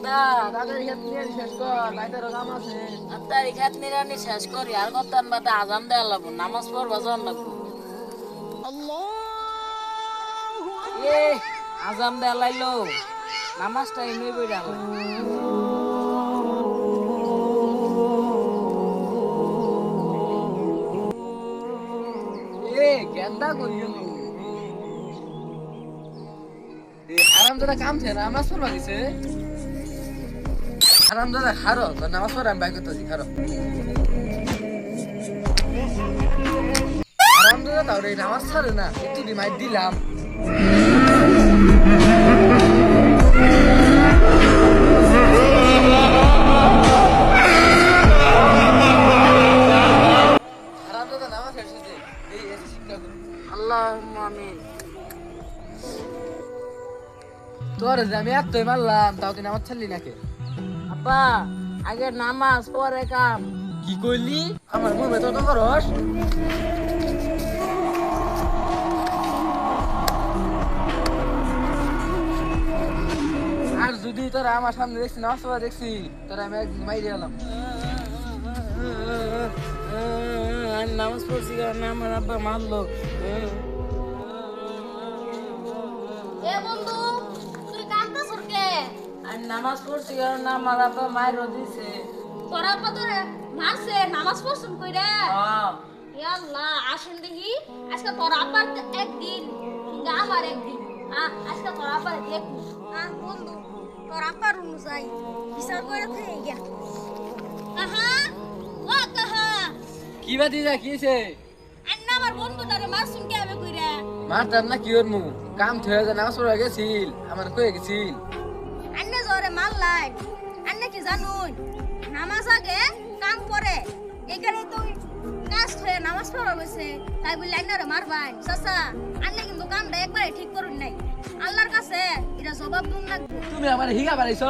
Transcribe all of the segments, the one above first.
না তাড়াতাড়ি খেত নিয়ে শেষ কর নাইতারও কাম আছে। তাড়াতাড়ি খেত নিরানি শেষ করি আর কতক্ষণ বাদে আজান দেওয়া লাগবো নামাজ পড়বা যাওয়ার লাগবো। এ আজান দেওয়া লাইলো নামাজটা এমনি বইরা এ গেন্দা করি গেল এ আরামদাদা কাম থে নামাজ পড়বা গেছে। আরামদাদা খারো তো নামাজ পড়া আমি বাইক করতেছি খারো। আরামদাদা তাহলে নামাজ ছাড়ে না একটু রিমাইন্ড দিলাম। আরামদাদা নামাজ ছেড়েছে এই শিক্ষা আল্লাহুম্মা আমিন। তোর যে আমি এতই মারলাম তাও তুই নামাজ ছাড়লি নাকি? আব্বা আগে নামাজ পরে কাম। কি করলি আমার মুখ ভেতর তো করস? আর যদি তোরা আমার সামনে দেখছি নামাজ পড়া দেখছি তোরা আমি একদিন মাইরে গেলাম। আমি নামাজ পড়ছি কারণে আমার আব্বা মারলো। এ বন্ধু তুই কাঁদতাছস কে? আমি নামাজ পড়ছি কারণে আমার আব্বা মাইরও দিছে। তোর আব্বা তোরে মারছে নামাজ পড়ছুন কইরা? হ্যাঁ। এ আল্লাহ আসেন দেখি আজকে তোর আব্বার একদিন কিংবা আমার একদিন আজকে তোর আব্বার দেখু। বন্ধু তোর আব্বার রুম যাই বিচার করে থেকে গিয়া। কাহা ও কাহা কি বাদি যা কিছে আন্না আমার বন্ধুটারে মারছুন কে হবে কইরা? মারতাম না কি ওর মু কাম থয়ে যা নামাজ পড়া গেছিল আমার কয়ে গেছিল। আন্না জরে মারলাই আন্না কি জানুন নামাজ আগে কাম পরে এখানে তো কাজ হয়ে নামাজ পড়া হয়েছে তাই বলে আন্নারে মারবাই চাচা আন্না কিন্তু কামটা একবারে ঠিক করুন নাই আল্লাহর কাছে এটা জবাব দুন লাগবে। তুমি আমার হিগা বাড়াইছ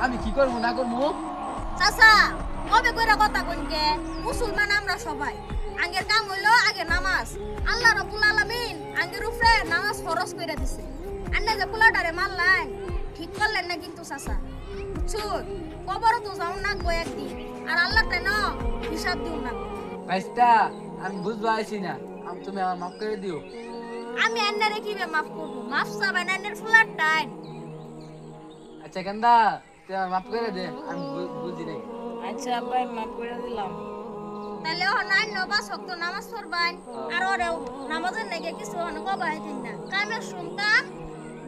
আমি কি করবো না করবো? চাচা কবে কইরা কথা কইনকে মুসলমান আমরা সবাই আগের কাম হইলো আগে নামাজ আল্লাহ রাব্বুল আলামিন আগের উপরে নামাজ ফরজ কইরা দিছে আন্না যে পোলাটারে মারলাই ঠিক করলেন না কিন্তু চাচা বুঝছুন কবর তো যাও না গো একদিন আর আল্লাহ তেন হিসাব দিও না। ভাইস্তা আমি বুঝবা আইছি না তুমি আমার মাফ করে দিও। আমি আন্নারে কিভাবে মাফ করব মাফ চাবেন আন্নার ফুলার টাইম। আচ্ছা কেন্দা তুই আমার মাফ করে দে আমি বুঝি নাই। আচ্ছা আব্বা আমি মাফ করে দিলাম। তাহলে ও নাই নবাস হক তো নামাজ পড়বাই আর ওরেও নামাজের নাকি কিছু হন কবাই দিন না কামে শুনতা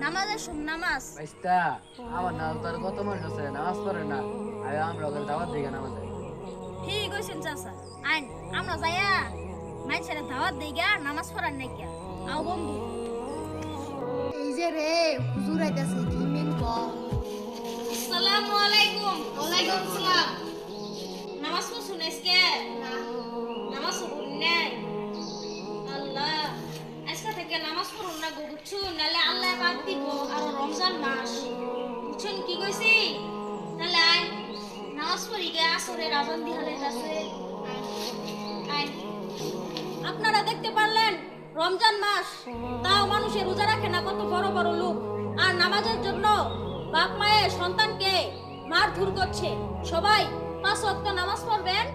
নামাজের শুন নামাজ। ভাইস্তা আমার নাম তোর কত মনে আছে নামাজ পড়ে না আয় আমরা ওদের দাওয়াত দিই নামাজে। ঠিক কইছেন চাচা আইন আমরা যাইয়া মানুষের দাওয়াত দেই গা নামাজ পড়ার নাকি আও বন্ধু। এই যে রে হুজুর আইতাছে কি মেন ক? আসসালামু আলাইকুম। ওয়ালাইকুম আসসালাম। নামাজ পড়ছুন আজকে? নামাজ পড়ুন নাই আল্লাহ আজকে থেকে নামাজ পড়ুন না গো বুঝছুন নালে আল্লাহ বাদ দিব আর রমজান মাস বুঝছুন কি কইছি নালে আই নামাজ পড়ি গে আসরের আজান দি হলে আছে আই আপনারা দেখতে পারলেন রমজান মাস তাও মানুষের রোজা রাখে না কত বড় বড় লোক আর নামাজের জন্য বাপ মায়ের সন্তানকে মারধর করছে। সবাই 5 ওয়াক্ত নামাজ পড়বেন।